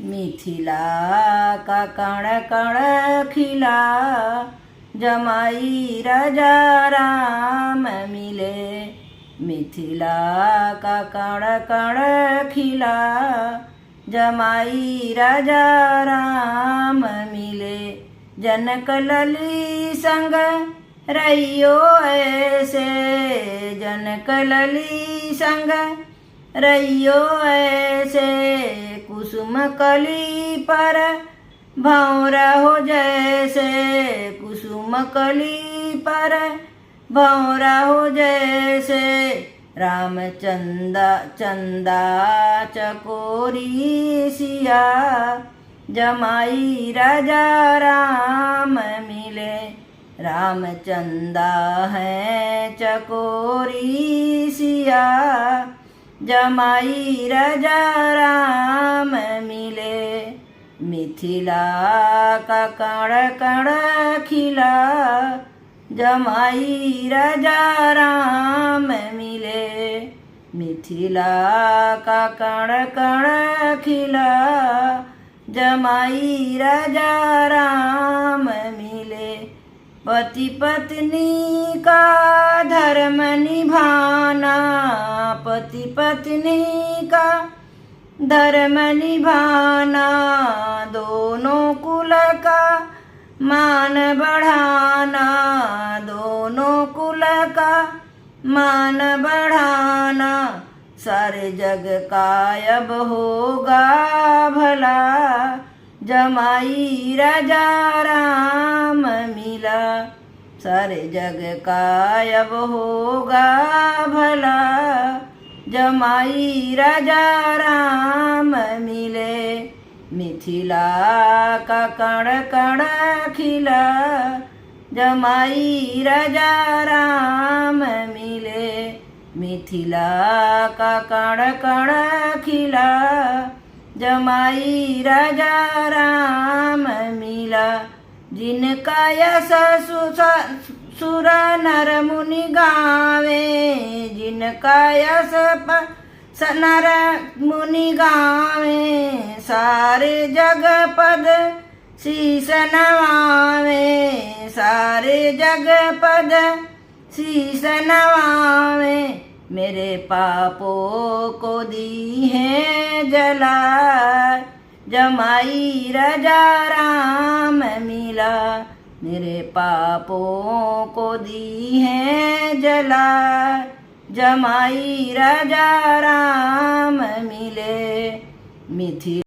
मिथिला का कण कण खिला, जमाई राजा राम मिले। मिथिला का कण कण खिला, जमाई राजा राम मिले। जनक लली संग रहियो ऐसे, जनक लली संग रहियो ऐसे। कुसुम कली पर भंवरा हो जैसे, कुसुम कली पर भंवरा हो जैसे। रामचंदा चंदा चकोरी सिया, जमाई राजा राम मिले। रामचंदा है चकोरी सिया, जमाई राजा राम मिले। मिथिला का कण कण खिला, जमाई राजा राम मिले। मिथिला का कण कण खिला, जमाई राजा राम मिले। पति पत्नी का धर्म निभाना, पति पत्नी का धर्म निभाना। दोनों कुल का मान बढ़ाना, दोनों कुल का मान बढ़ाना। सारे जग का अब होगा भला, जमाई राजा राम मिला। सारे जग का अब होगा भला, जमाई राजा राम मिले। मिथिला का कण कण खिला, जमाई राजा राम मिले। मिथिला का कण कण खिला, जमाई राजा राम मिला। जिनका यश सुर नर मुनि गावे, जिनका यश नर मुनि गावे। सारे जग पद शीस नवावे, सारे जग पद शीस नवावे। मेरे पापों को दी है जला, जमाई राजा राम मिला। मेरे पापों को दी है जला, जमाई राजा राम मिले। मिथिला